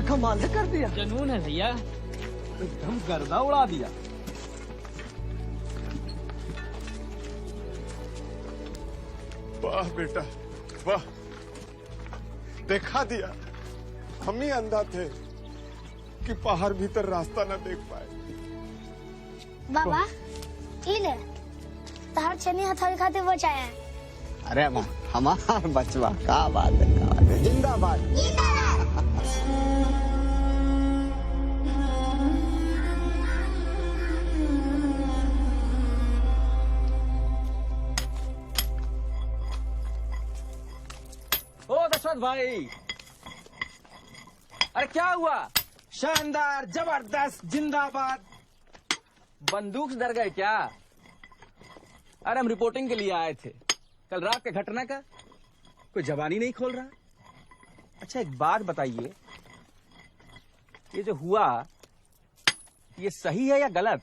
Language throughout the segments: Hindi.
कमाल से कर दिया। जनून है भैया, एकदम गर्दा उड़ा दिया। वाह बेटा वाह, देखा दिया। हम ही अंधा थे कि पहाड़ भीतर रास्ता न देख पाए। बाबा ले तार छनी हथौड़ी खाते वो चाहे। अरे माँ हमार बचवा का बात है, जिंदाबाद। ओ दशरथ भाई, अरे क्या हुआ? शानदार, जबरदस्त, जिंदाबाद। बंदूक से डर गए क्या? अरे हम रिपोर्टिंग के लिए आए थे। कल रात के घटना का कोई जबानी नहीं खोल रहा। अच्छा एक बात बताइए, ये जो हुआ ये सही है या गलत?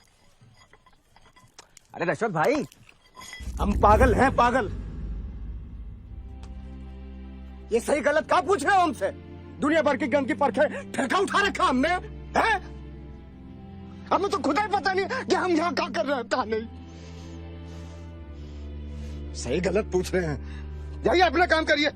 अरे दशरथ भाई, हम पागल हैं पागल। ये सही गलत क्या पूछ रहे हो हमसे? दुनिया भर की गंदगी परखे ठेका उठा रखा हमने, हैं? हमें तो खुदा ही पता नहीं कि हम यहाँ क्या कर रहे हैं, क्या नहीं। सही गलत पूछ रहे हैं, जाइए अपना काम करिए।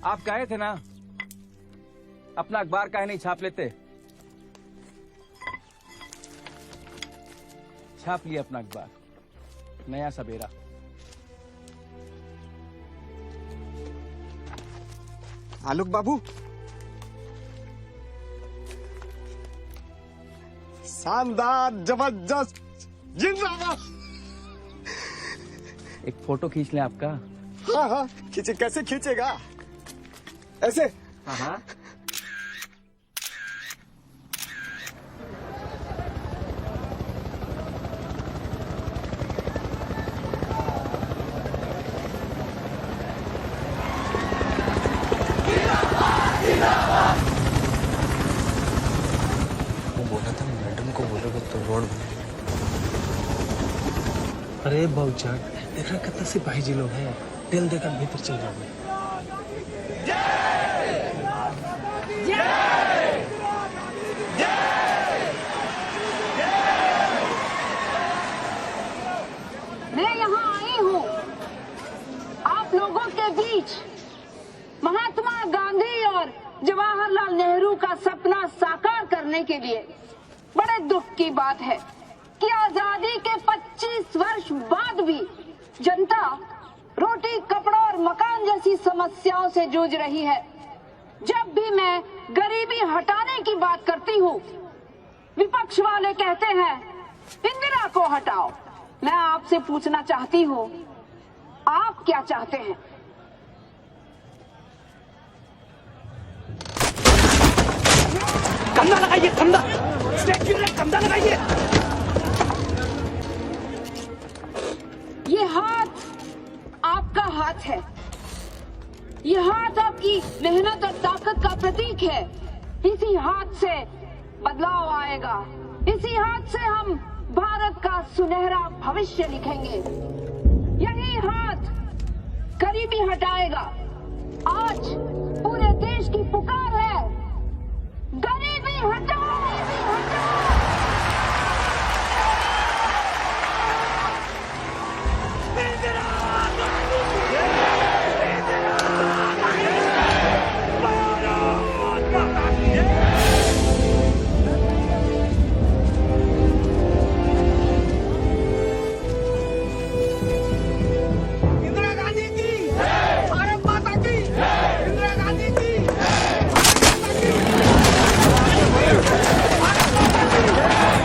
आप कहे थे ना अपना अखबार काहे नहीं छाप लेते? छाप लिया अपना अखबार, नया सवेरा। आलोक बाबू, शानदार, जबरदस्त, जिंदाबाद। एक फोटो खींच लें आपका। हाँ खींचे, कैसे खींचेगा? ऐसे? हाँ। बोला था मैडम को बोलोगे तो रोड अरे बहुचर देख रहा कितना सिपाही जी लोग हैं, तेल देकर भीतर चल जाओगे। मैं यहाँ आई हूँ आप लोगों के बीच महात्मा गांधी और जवाहरलाल नेहरू का सपना साकार करने के लिए। बड़े दुख की बात है कि आजादी के 25 वर्ष बाद भी जनता रोटी, कपड़ा और मकान जैसी समस्याओं से जूझ रही है। जब भी मैं गरीबी हटाने की बात करती हूँ, विपक्ष वाले कहते हैं इंदिरा को हटाओ। मैं आपसे पूछना चाहती हूँ, आप क्या चाहते हैं? कंधा लगाइए, कंधा स्टैच्यू में कंधा लगाइए। ये हाथ आपका हाथ है, ये हाथ आपकी मेहनत और ताकत का प्रतीक है। इसी हाथ से बदलाव आएगा, इसी हाथ से हम भारत का सुनहरा भविष्य लिखेंगे। यही हाथ गरीबी हटाएगा। आज पूरे देश की पुकार है, गरीबी हटाओ, गरीबी हटाओ। इंदिरा गांधी की, भारत माता की, इंदिरा गांधी की,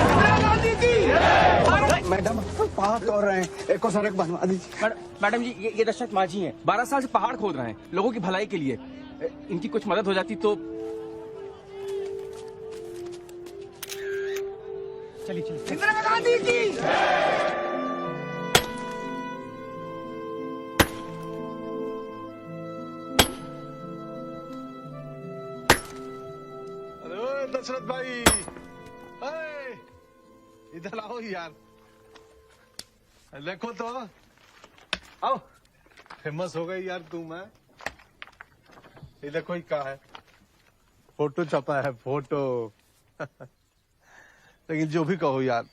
इंदिरा गांधी की। मैडम पहाड़ तोड़ रहे हैं, एक को सड़क बनवा दीजिए। मैडम जी, ये दशरथ माझी हैं, 12 साल से पहाड़ खोद रहे हैं लोगों की भलाई के लिए। इनकी कुछ मदद हो जाती तो। चलिए चलिए। इंदिरा गांधी की। अरे ओए दशरथ भाई, ओए, इधर आओ यार। देखो तो, आओ। फेमस हो गई यार तू। मैं ये देखो, क्या है, फोटो छपा है, फोटो। लेकिन जो भी कहो यार,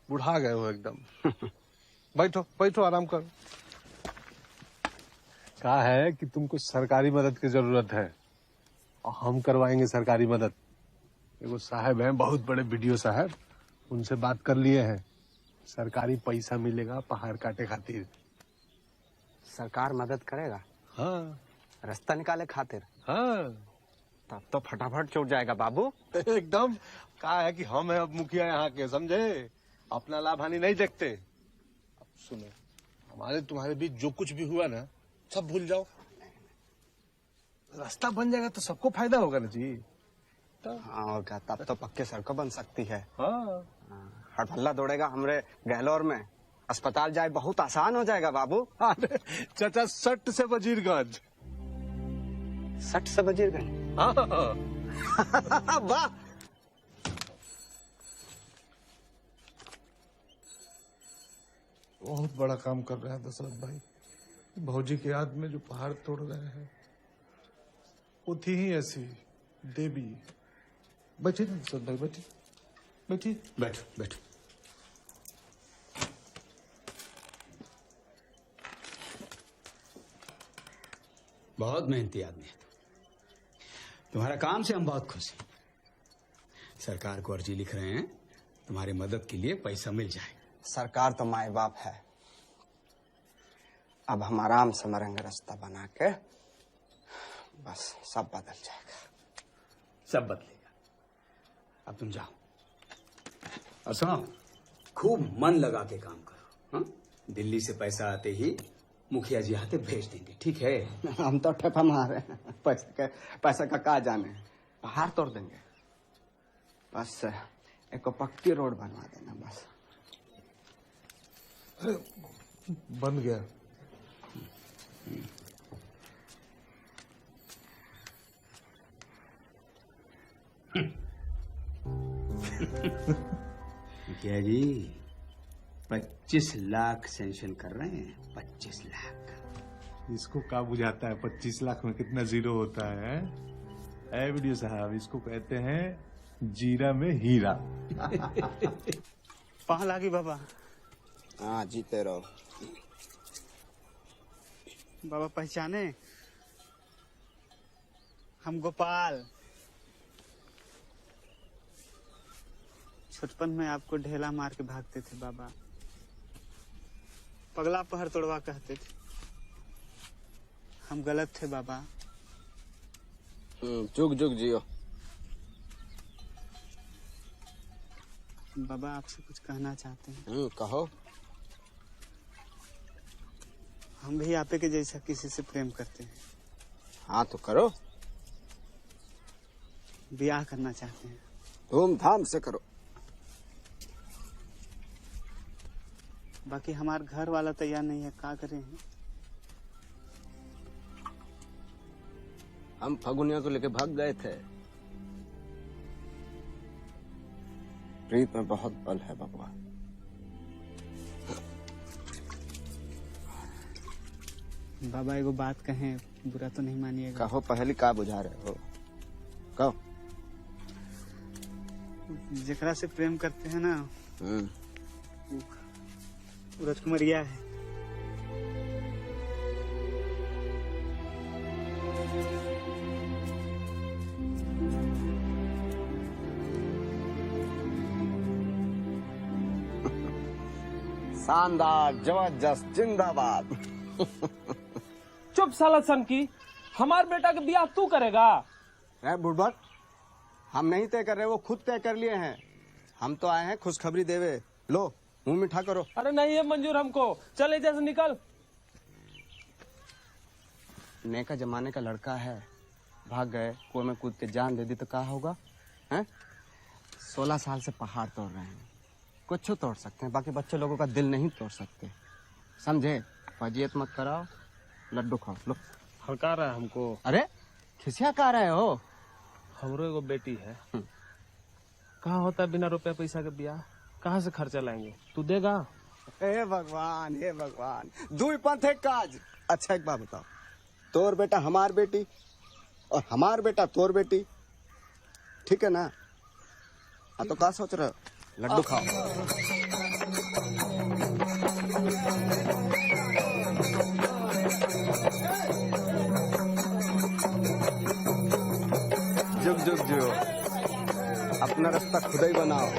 बुढ़ा गए हो एकदम। बैठो बैठो, आराम करो। कहा है कि तुमको सरकारी मदद की जरूरत है और हम करवाएंगे सरकारी मदद। एगो साहब हैं, बहुत बड़े वीडियो साहब, उनसे बात कर लिए हैं। सरकारी पैसा मिलेगा पहाड़ काटे खातिर। सरकार मदद करेगा, हाँ रास्ता निकाले खातिर। हाँ, तब तो फटाफट छूट जाएगा बाबू। एकदम। कहा है कि हम है अब मुखिया यहाँ के, समझे? अपना लाभ हानि नहीं देखते। अब सुनो, हमारे तुम्हारे बीच जो कुछ भी हुआ ना, सब भूल जाओ। रास्ता बन जाएगा तो सबको फायदा होगा ना जी। हाँ, और क्या, तब तो पक्के सड़कों बन सकती है। हाँ, हड़पल्ला दौड़ेगा हमरे गहलोर में, अस्पताल जाए बहुत आसान हो जाएगा बाबू। अरे चाचा, 60 से वजीरगंज। 60 से वजीरगंज। हाँ। वाह। बहुत बड़ा काम कर रहे हैं दशरथ भाई। भौजी के याद में जो पहाड़ तोड़ रहे हैं, वो थी ही ऐसी देवी। बैठिए ना दशरथ भाई, बैठिए बैठिए। बैठो बैठो। बहुत मेहनती आदमी है तुम्हारा काम से हम बहुत खुश हैं। सरकार को अर्जी लिख रहे हैं, तुम्हारी मदद के लिए पैसा मिल जाए। सरकार तो माए बाप है, अब हम आराम से मरेंगे रास्ता बना के, बस सब बदल जाएगा। सब बदलेगा। अब तुम जाओ और सुनो, खूब मन लगा के काम करो। हाँ? दिल्ली से पैसा आते ही मुखिया जी हाथे भेज देंगे, ठीक है? हम तो ठेपा मारे, पैसा का क्या जाने, हार तोड़ देंगे। बस एक पक्की रोड बनवा देना बस। बन गया। मुखिया जी 25 लाख सैंक्शन कर रहे हैं, 25 लाख। इसको क्या बुझाता है 25 लाख में कितना जीरो होता है? ए वीडियो साहब, इसको कहते हैं जीरा में हीरा। पाह लागी बाबा। हाँ जीते रहो। बाबा पहचाने? हम गोपाल। छुटपन में आपको ढेला मार के भागते थे बाबा। पगला पहर तोड़वा कहते थे। हम गलत थे बाबा। जुग जुग जियो। बाबा आपसे कुछ कहना चाहते हैं। कहो। हम भी आपे के जैसा किसी से प्रेम करते हैं। हाँ तो करो। ब्याह करना चाहते हैं। धूमधाम से करो। बाकी हमारा घर वाला तैयार नहीं है, क्या करें? हम फगुनिया को लेके भाग गए थे। प्रीत में बहुत बल है बबुआ। बाबा एगो बात कहें, बुरा तो नहीं मानिएगा। कहो, पहले का बुझा रहे हो? कहो। जेकरा से प्रेम करते हैं ना, राजकुमारिया है। शानदार, जबरदस्त, जिंदाबाद। चुप साला सन की, हमार बेटा के ब्याह तू करेगा? बुढ़बक, हम नहीं तय कर रहे, वो खुद तय कर लिए हैं। हम तो आए हैं खुशखबरी देवे। लो मुंह मीठा करो। अरे नहीं है मंजूर हमको, चले जैसे निकल। नेका जमाने का लड़का है, भाग गए, कुएं में कूद के जान दे दी तो क्या होगा? हैं? 16 साल से पहाड़ तोड़ रहे हैं। कुछ तोड़ सकते हैं, बाकी बच्चे लोगों का दिल नहीं तोड़ सकते, समझे? फजीयत मत कराओ, लड्डू खाओ। लो। हड़का रहा है हमको। अरे खिसिया का रहे हो? हमरो एगो बेटी है। कहाँ होता है बिना रुपया पैसा के ब्याह? कहाँ से खर्चा लाएंगे? तू देगा? हे भगवान, हे भगवान, दुई पंथ एक काज। अच्छा एक बात बताओ, तोर बेटा हमार बेटी और हमार बेटा तोर बेटी, ठीक है ना? तो क्या सोच रहे हो? लड्डू खाओ। जुग जुग जियो, अपना रास्ता खुद ही बनाओ।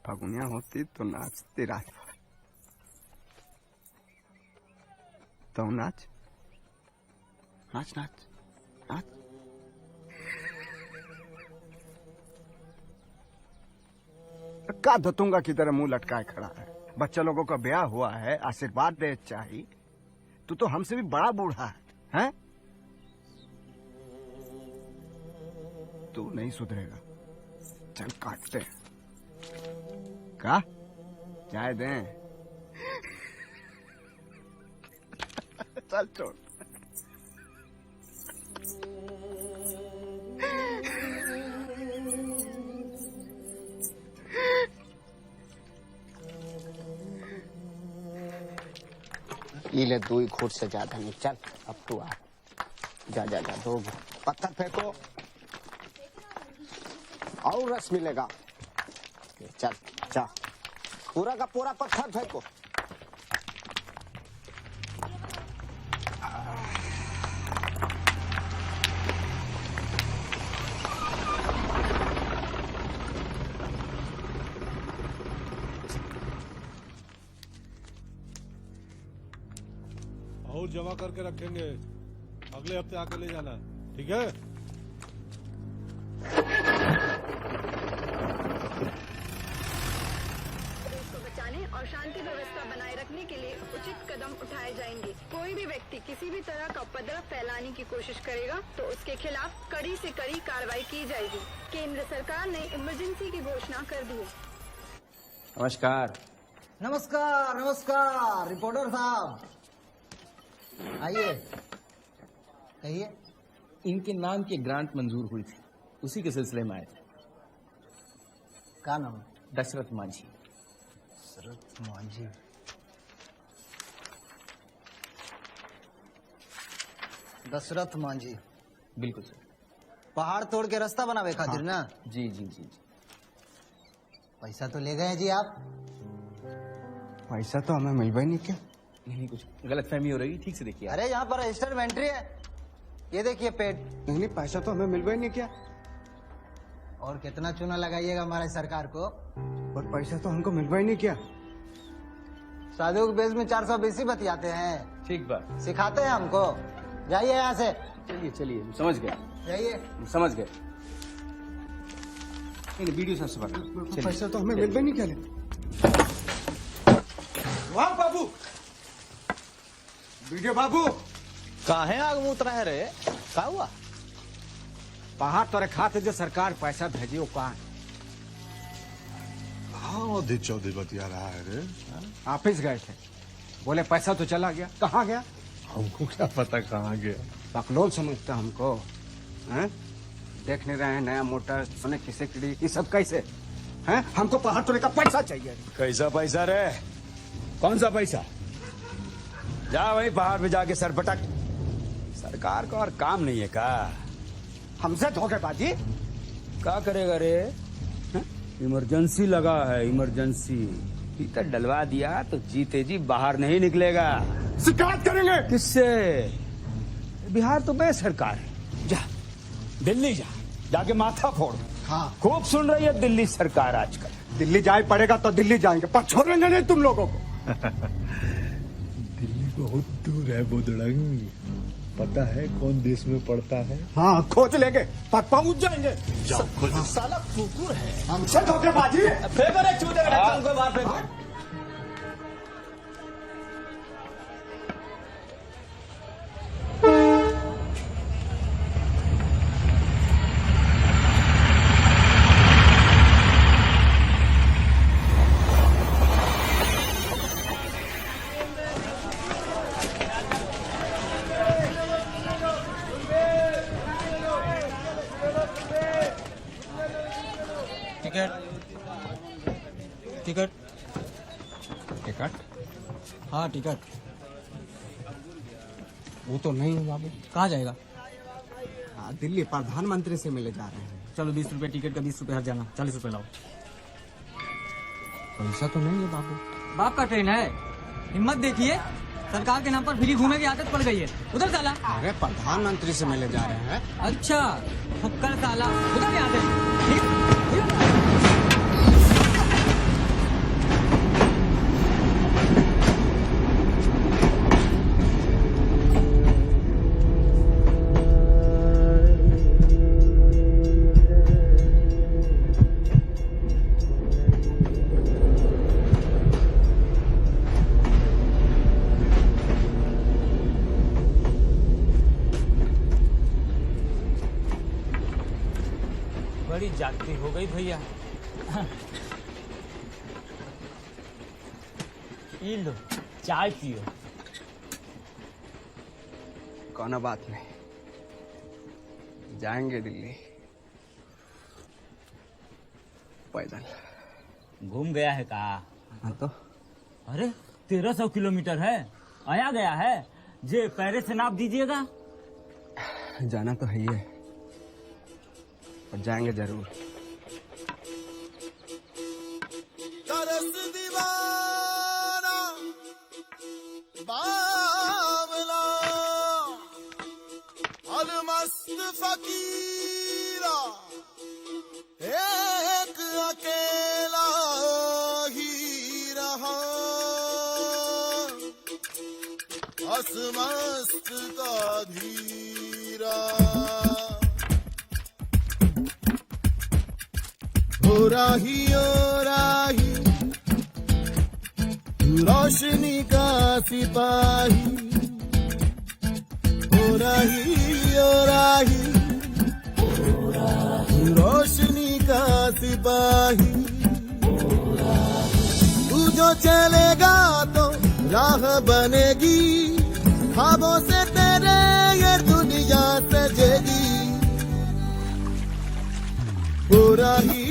फगुनिया होती तो नाचती रात भर। तो नाच नाच नाच नाच। का धतूंगा की तरह मुंह लटकाए खड़ा है। बच्चे लोगों का ब्याह हुआ है, आशीर्वाद दे चाहिए। तू तो हमसे भी बड़ा बूढ़ा है, हैं? तू नहीं सुधरेगा। चल काटते हैं। का चाय दें? चल छोड़। ले 2 घूट से ज्यादा नहीं। चल अब तू आ, जा जा जा। 2 पत्थर फेंको और रस मिलेगा। चल जा, पूरा का पूरा पत्थर फेंको। और जमा करके रखेंगे, अगले हफ्ते आके ले जाना, ठीक है? बचाने और शांति व्यवस्था बनाए रखने के लिए उचित कदम उठाए जाएंगे। कोई भी व्यक्ति किसी भी तरह का उपद्रव फैलाने की कोशिश करेगा तो उसके खिलाफ कड़ी से कड़ी कार्रवाई की जाएगी। केंद्र सरकार ने इमरजेंसी की घोषणा कर दी है। नमस्कार। नमस्कार नमस्कार रिपोर्टर साहब, आइए कहिए। इनके नाम की ग्रांट मंजूर हुई थी, उसी के सिलसिले में आए थे। क्या नाम? दशरथ मांझी। दशरथ मांझी। दशरथ मांझी, बिल्कुल सर। पहाड़ तोड़ के रास्ता बनावे खातिर ना? जी जी जी जी। पैसा तो ले गए जी आप? पैसा तो हमें मिल ही नहीं क्या? नहीं, कुछ गलतफहमी हो रही, ठीक से देखिए। अरे यहाँ पर रजिस्टर्ड एंट्री है, ये देखिए पेड। नहीं, पैसा तो हमें मिल ही नहीं क्या? और कितना चूना लगाइएगा हमारे सरकार को? और पैसा तो हमको मिल ही नहीं क्या? साधु के बेस में 420 बतियाते हैं। ठीक बात। सिखाते हैं हमको। जाइए यहाँ से। चलिए चलिए, समझ गए। जाइए। समझ गए। वीडियो साहब से बात करो। पैसा तो हमें मिल नहीं क्या? वाह बाबू, वीडियो बाबू काहे आग मुत रहे रे? का हुआ? पहाड़ तोरे खाते जो सरकार पैसा भेजी वो कहाँ? हाँ, चौधरी बतिया रहा है रे। ऑफिस गए थे, बोले पैसा तो चला गया। कहाँ गया? हमको क्या पता कहाँ गया। बकलोल समझता हमको, हैं? देख नहीं रहे हैं नया मोटर, सोने किसे किड़ी, ये सब कैसे हैं? हमको पहाड़ तोड़ने का पैसा चाहिए। कैसा पैसा रे? कौन सा पैसा? जा वही पहाड़ पे जाके सर पटक। सरकार का और काम नहीं है का? हमसे धोखेबाजी। क्या करेगा रे? इमरजेंसी लगा है, इमरजेंसी। भीतर डलवा दिया तो जीते जी बाहर नहीं निकलेगा। शिकायत करेंगे। किससे? बिहार तो बे सरकार है। जा दिल्ली जा, जाके माथा फोड़। हाँ, खूब सुन रही है दिल्ली सरकार आजकल। दिल्ली जाए पड़ेगा तो दिल्ली जाएंगे, पर छोड़ेंगे नहीं तुम लोगों को। दिल्ली बहुत दूर है बुदड़ंग। पता है कौन देश में पड़ता है? हाँ, खोज लेंगे पर पहुंच जाएंगे। जाओ खोज। साला कुकुर है। हमसे धोखेबाजी। फेंको रे चूते का ढक्कन को बाहर फेंको। टिकट। टिकट? हाँ टिकट। वो तो नहीं है बाबू। कहाँ जाएगा? हाँ, दिल्ली प्रधानमंत्री से मिले जा रहे हैं। चलो 20 रुपए टिकट का, 20 रुपए हर जाना, 40 रुपए लाओ। पैसा तो नहीं है बाबू। बाप का ट्रेन है, हिम्मत देखिए। सरकार के नाम पर फ्री घूमने की आदत पड़ गई है। उधर साला। अरे प्रधानमंत्री से मिले जा रहे हैं। अच्छा फुक्कर साला, उधर यहाँ से। बड़ी जागती हो गई भैया। ये लो चाय पियो। कोई बात नहीं, जाएंगे दिल्ली पैदल। घूम गया है का? हाँ तो अरे 1300 किलोमीटर है, आया गया है। जे पैरे से नाप दीजिएगा। जाना तो है ही है, पर जाएंगे जरूर। तरस दीवाना बावला अलमस्त फकीरा एक अकेला ही रहा असमस्त का धीरा हो राही रोशनी का सिपाही ओ राही रोशनी का सिपाही तू जो चलेगा तो राह बनेगी ख्वाबों से तेरे ये दुनिया सजेगी ओ राही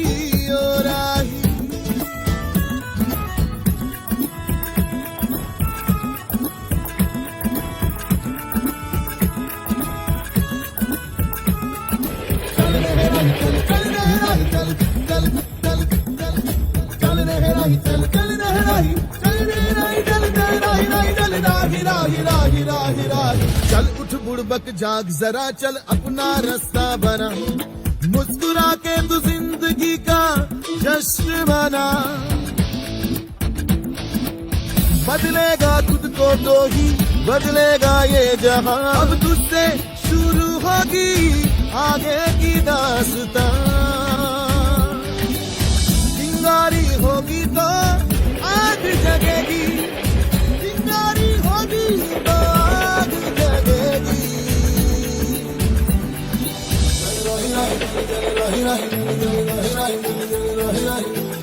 ओ राही चल उठ बुड़बक जाग जरा चल अपना रास्ता बना मुस्कुरा के तू जिंदगी का जश्न मना बदलेगा खुद को तो ही बदलेगा ये जहां अब तुझसे शुरू होगी आगे की दास्तां चिंगारी होगी तो आग जगेगी चिंगारी होगी तो आग जगेगी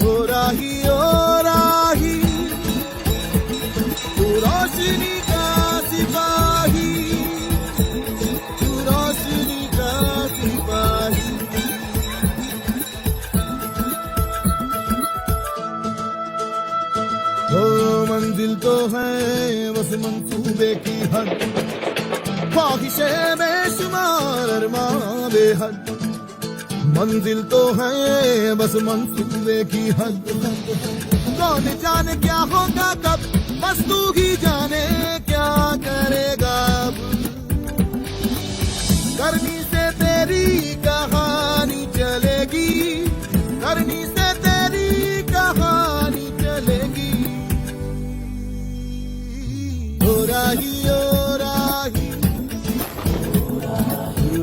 ओ राही तू रोशनी का सिपाही तू रोशनी का सिपाही हो मंजिल तो है बस मंसूबे की हद ख्वाहिशे बेशुमार अरमां बेहद मंजिल तो है बस मंसूबे की हद कौन जाने क्या होगा कब बस तू ही जाने क्या करेगा अब करनी से तेरी कहानी चलेगी करनी से तेरी कहानी चलेगी ओ राही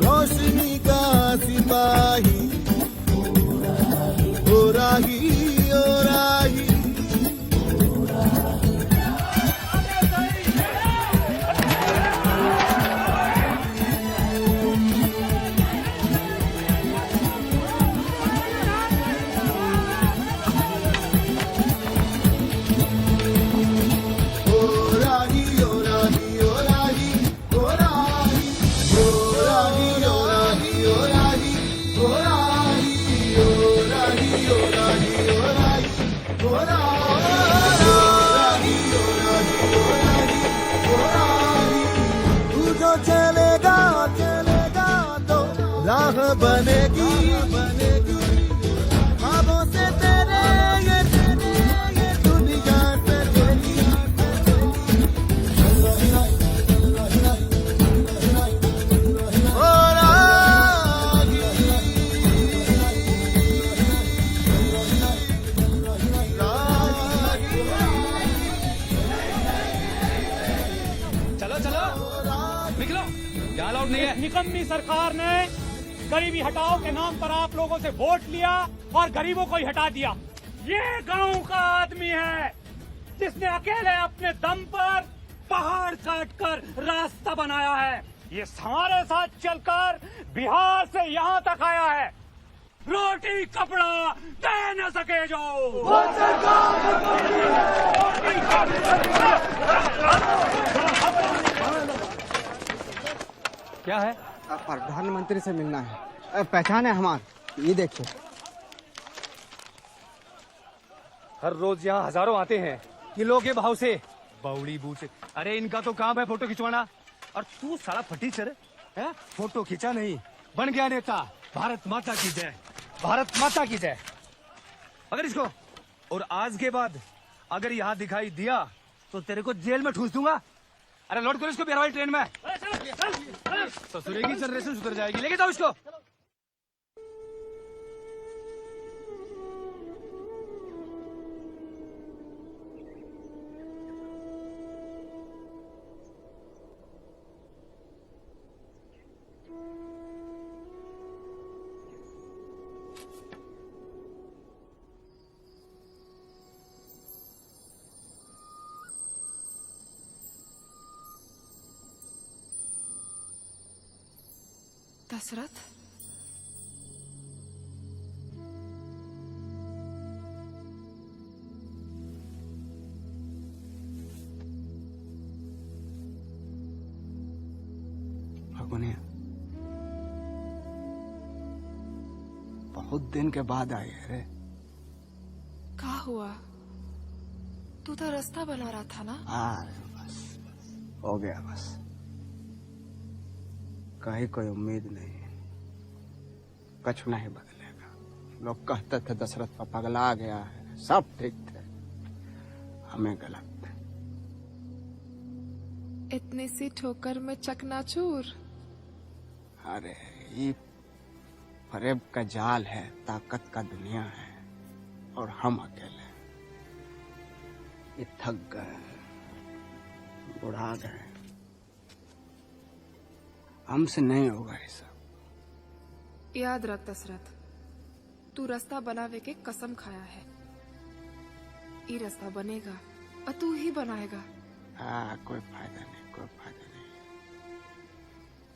रोशनी का सिपाही ओ राही राह बनेगी ख्वाबों से तेरे ये दुनिया सजेगी ओ राही चलो निकलो यहाँ अलाउड नहीं है। निकम्मी सरकार ने गरीबी हटाओ के नाम पर आप लोगों से वोट लिया और गरीबों को ही हटा दिया। ये गांव का आदमी है जिसने अकेले अपने दम पर पहाड़ काटकर रास्ता बनाया है। ये हमारे साथ चलकर बिहार से यहाँ तक आया है। रोटी कपड़ा दे न सके जो क्या है? प्रधानमंत्री से मिलना है। पहचान है हमार। ये देखिए हर रोज यहाँ हजारों आते हैं किलो के भाव से बाउड़ी बूट से। अरे इनका तो काम है फोटो खिंचवाना और तू सारा फटीचर है। फोटो खींचा नहीं बन गया नेता। भारत माता की जय भारत माता की जय। अगर इसको और आज के बाद अगर यहाँ दिखाई दिया तो तेरे को जेल में ठूस दूंगा। अरे लोड करो इसको बिहार ट्रेन में। ससुरे की जनरेशन सुधर जाएगी। लेके जाओ इसको। दशरथ, फगुनी, बहुत दिन के बाद आई है रे। क्या हुआ? तू तो रास्ता बना रहा था ना? बस हो गया बस। कहीं कोई उम्मीद नहीं, कुछ नहीं बदलेगा। लोग कहते थे दशरथ पर पगला गया है, सब ठीक थे, हमें गलत। इतनी सी ठोकर में चकनाचूर। अरे ये फरेब का जाल है, ताकत का दुनिया है, और हम अकेले ये थक गए, बुढ़ा गए। हमसे नहीं होगा ये सब। याद रख दशरथ, तू रास्ता बनावे के कसम खाया है। ये रास्ता बनेगा और तू ही बनाएगा। कोई फायदा नहीं, कोई फायदा नहीं।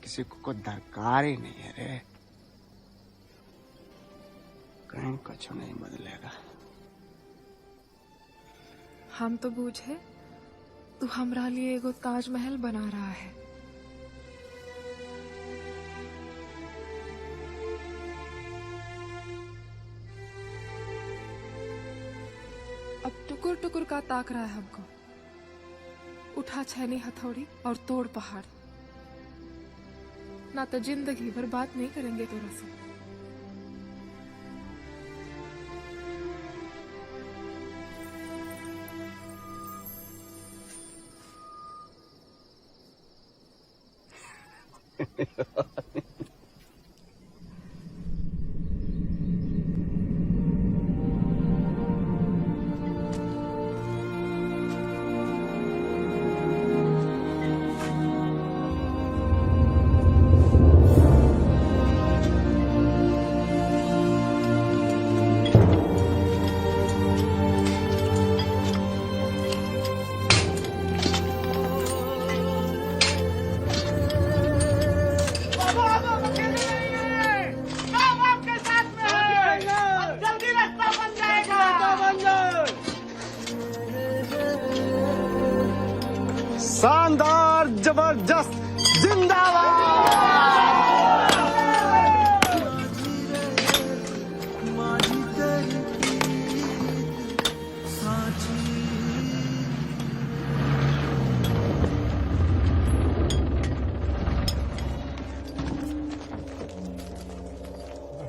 किसी को कोई दरकार ही नहीं है रे। कहीं कुछ नहीं बदलेगा। हम तो बूझे तू हमरा लिए एगो ताजमहल बना रहा है। अब टुकुर टुकुर का ताक रहा है हमको। उठा छैनी हथौड़ी और तोड़ पहाड़। ना तो जिंदगी भर बात नहीं करेंगे तेरे से। शानदार, जबरदस्त, जिंदाबाद।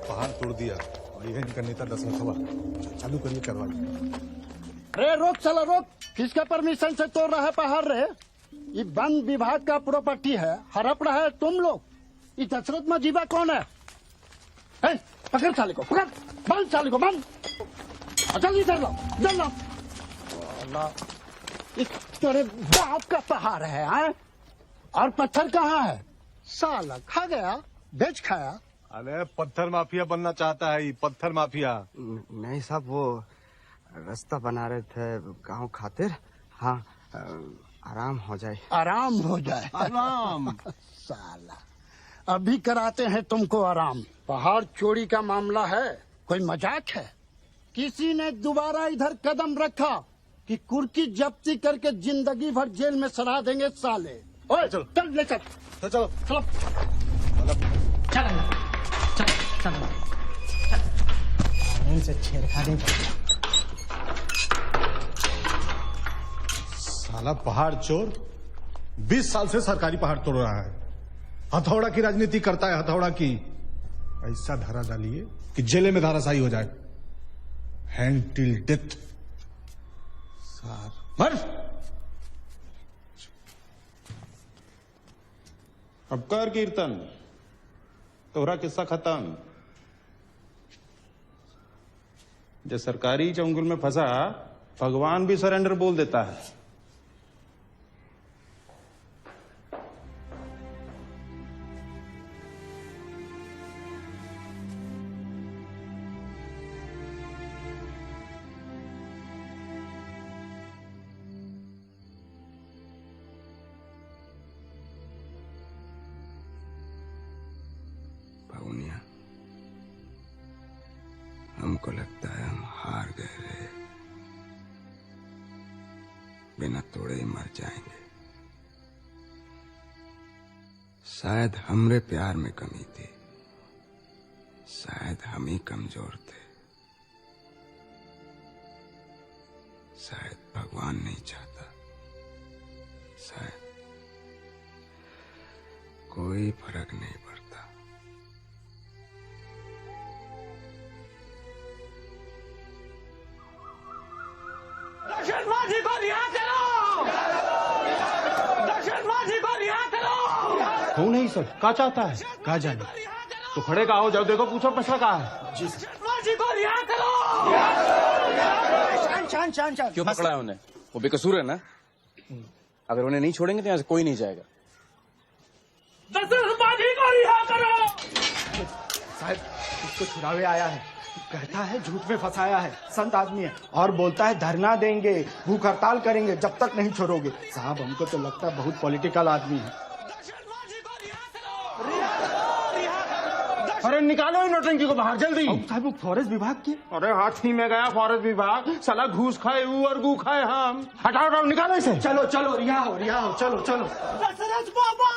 पहाड़ तोड़ दिया और ये इनका नेता दशरथ हुआ। चालू करिए, करवाइए। रे रोक, चलो रोक। किसके परमिशन से तोड़ रहा है पहाड़ रे? ये वन विभाग का प्रॉपर्टी है, हड़प रहा है तुम लोग। ये दशरथ मजीबा कौन है? पकड़ साले को, पकड़, बंद साले को, बंद। जल्दी इधर लो, इधर लो। ये तेरे बाप का पहाड़ है, हैं? और पत्थर कहाँ है? साला खा गया, बेच खाया। अरे पत्थर माफिया बनना चाहता है ये, पत्थर माफिया। नहीं साहब, वो रास्ता बना रहे थे गांव खातिर। हाँ, आराम हो जाए। आराम हो जाए, आराम। साला अभी कराते हैं तुमको आराम। पहाड़ चोरी का मामला है, कोई मजाक है? किसी ने दोबारा इधर कदम रखा कि कुर्की जब्ती करके जिंदगी भर जेल में सड़ा देंगे साले। ओए चलो, चल ले चल, चलो चलो चलो चलो इनसे छेड़खानी। साला पहाड़ चोर 20 साल से सरकारी पहाड़ तोड़ रहा है। हथौड़ा की राजनीति करता है, हथौड़ा की। ऐसा धारा डालिए कि जेल में धाराशाही हो जाए, हैंग टिल डेथ। मर। अब कर कीर्तन, तोहरा किस्सा खत्म। जो सरकारी चंगुल में फंसा, भगवान भी सरेंडर बोल देता है। हमको लगता है हम हार गए रे, बिना तोड़े ही मर जाएंगे। शायद हमरे प्यार में कमी थी, शायद हम ही कमजोर थे, शायद भगवान नहीं चाहता, शायद कोई फर्क नहीं पड़ता। दशरथ माझी को रिहा करो! दशरथ माझी को रिहा करो! कौन है ये सब? क्या चाहता है? कहा जाने? तो खड़े का हो जाओ, देखो पूछो मसला कहा है। जी सर। माझी को रिहा करो! शांत शांत शांत। क्यों पकड़ा है उन्हें? वो बेकसूर है ना? अगर उन्हें नहीं छोड़ेंगे तो यहाँ से कोई नहीं जाएगा। दशरथ माझी को रिहा करो! साहब उसको छुड़ावे आया है, कहता है झूठ में फंसाया है, संत आदमी है और बोलता है धरना देंगे, भूख हड़ताल करेंगे जब तक नहीं छोड़ोगे। साहब हमको तो लगता है बहुत पॉलिटिकल आदमी है। अरे निकालो इन नौटंकी को बाहर जल्दी। साहब वो फॉरेस्ट विभाग की। अरे हाथ ही में गया फॉरेस्ट विभाग, साला घूस खाए ऊ और गू खाए हम। हटाओ हटाओ निकालो इसे। चलो चलो रिहा हो चलो चलो। दशरथ बाबा!